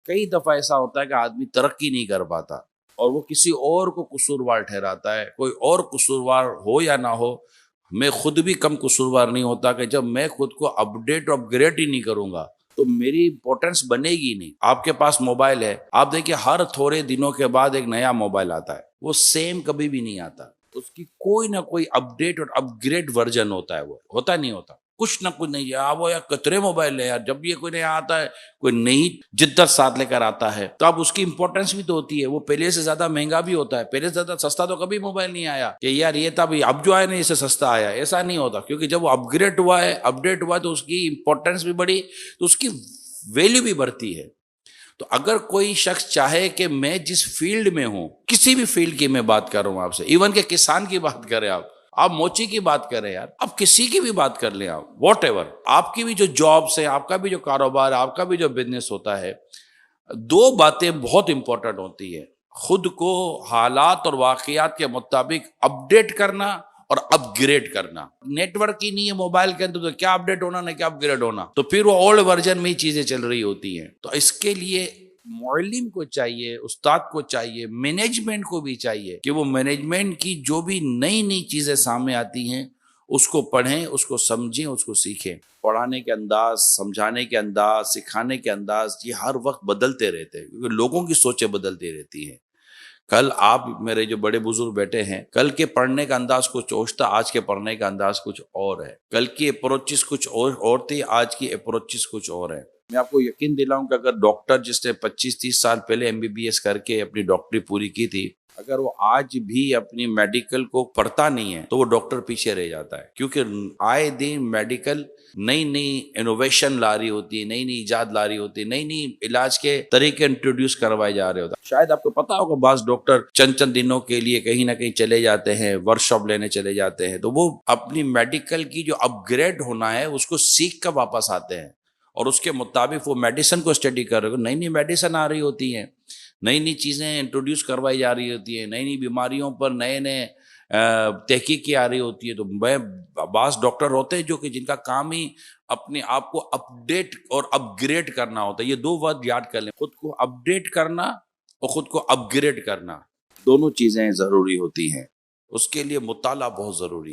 کئی دفعہ ایسا ہوتا ہے کہ آدمی ترقی نہیں کر پاتا اور وہ کسی اور کو قصوروار ٹھہراتا ہے. کوئی اور قصوروار ہو یا نہ ہو، میں خود بھی کم قصوروار نہیں ہوتا کہ جب میں خود کو اپڈیٹ اور اپ گریڈ ہی نہیں کروں گا تو میری امپورٹنس بنے گی نہیں. آپ کے پاس موبائل ہے، آپ دیکھیں ہر تھوڑے دنوں کے بعد ایک نیا موبائل آتا ہے، وہ سیم کبھی بھی نہیں آتا. اس کی کوئی نہ کوئی اپڈیٹ اور اپ گریڈ ورژن ہوتا ہے. وہ ہوتا نہیں ہوتا، کچھ نہ کچھ نہیں ہے. وہ یار کترے موبائل ہے یار، جب یہ کوئی نیا آتا ہے کوئی نئی جدت ساتھ لے کر آتا ہے تو اب اس کی امپورٹنس بھی تو ہوتی ہے. وہ پہلے سے زیادہ مہنگا بھی ہوتا ہے، پہلے سے زیادہ سستا تو کبھی موبائل نہیں آیا کہ یار یہ تھا اب جو آیا نا اسے سستا آیا. ایسا نہیں ہوتا، کیونکہ جب وہ اپ گریڈ ہوا ہے، اپڈیٹ ہوا ہے تو اس کی امپورٹنس بھی بڑھی تو اس کی ویلیو بھی بڑھتی ہے. تو اگر کوئی شخص چاہے کہ میں جس فیلڈ میں ہوں، کسی بھی فیلڈ کی میں بات کر رہا ہوں آپ سے، ایون کہ کسان کی بات کریں، آپ موچی کی بات کریں، یار آپ کسی کی بھی بات کر لیں، آپ واٹ ایور، آپ کی بھی جو جابس ہیں، آپ کا بھی جو کاروبار ہے، آپ کا بھی جو بزنس ہوتا ہے، دو باتیں بہت امپورٹنٹ ہوتی ہے: خود کو حالات اور واقعات کے مطابق اپڈیٹ کرنا اور اپ گریڈ کرنا. نیٹ ورک ہی نہیں ہے موبائل کے اندر تو کیا اپڈیٹ ہونا نہ کیا اپ گریڈ ہونا، تو پھر وہ اولڈ ورژن میں ہی چیزیں چل رہی ہوتی ہیں. تو اس کے لیے معلم کو چاہیے، استاد کو چاہیے، مینجمنٹ کو بھی چاہیے کہ وہ مینجمنٹ کی جو بھی نئی نئی چیزیں سامنے آتی ہیں اس کو پڑھیں، اس کو سمجھیں، اس کو سیکھیں. پڑھانے کے انداز، سمجھانے کے انداز، سکھانے کے انداز یہ ہر وقت بدلتے رہتے ہیں، کیونکہ لوگوں کی سوچیں بدلتی رہتی ہیں. کل آپ میرے جو بڑے بزرگ بیٹے ہیں، کل کے پڑھنے کا انداز کچھ اور تھا، آج کے پڑھنے کا انداز کچھ اور ہے. کل کی اپروچز کچھ اور تھی، آج کی اپروچز کچھ اور ہے. میں آپ کو یقین دلاؤں کہ اگر ڈاکٹر جس نے 25-30 سال پہلے MBBS کر کے اپنی ڈاکٹری پوری کی تھی، اگر وہ آج بھی اپنی میڈیکل کو پڑھتا نہیں ہے تو وہ ڈاکٹر پیچھے رہ جاتا ہے. کیونکہ آئے دن میڈیکل نئی نئی انوویشن لا رہی ہوتی ہے، نئی نئی ایجاد لا رہی ہوتی ہے، نئی نئی علاج کے طریقے انٹروڈیوس کروائے جا رہے ہوتے ہیں. شاید آپ کو پتا ہوگا بعض ڈاکٹر چند دنوں کے لیے کہیں نہ کہیں چلے جاتے ہیں، ورک شاپ لینے چلے جاتے ہیں، تو وہ اپنی میڈیکل کی جو اپ گریڈ ہونا ہے اس کو سیکھ کر واپس آتے ہیں اور اس کے مطابق وہ میڈیسن کو اسٹڈی کر رہے ہیں. نئی نئی میڈیسن آ رہی ہوتی ہیں، نئی نئی چیزیں انٹروڈیوس کروائی جا رہی ہوتی ہیں، نئی نئی بیماریوں پر نئے نئے تحقیقی آ رہی ہوتی ہے. تو بعض ڈاکٹر ہوتے ہیں جو کہ جن کا کام ہی اپنے آپ کو اپڈیٹ اور اپ گریڈ کرنا ہوتا ہے. یہ دو ورڈ یاد کر لیں: خود کو اپڈیٹ کرنا اور خود کو اپ گریڈ کرنا. دونوں چیزیں ضروری ہوتی ہیں، اس کے لیے مطالعہ بہت ضروری ہے.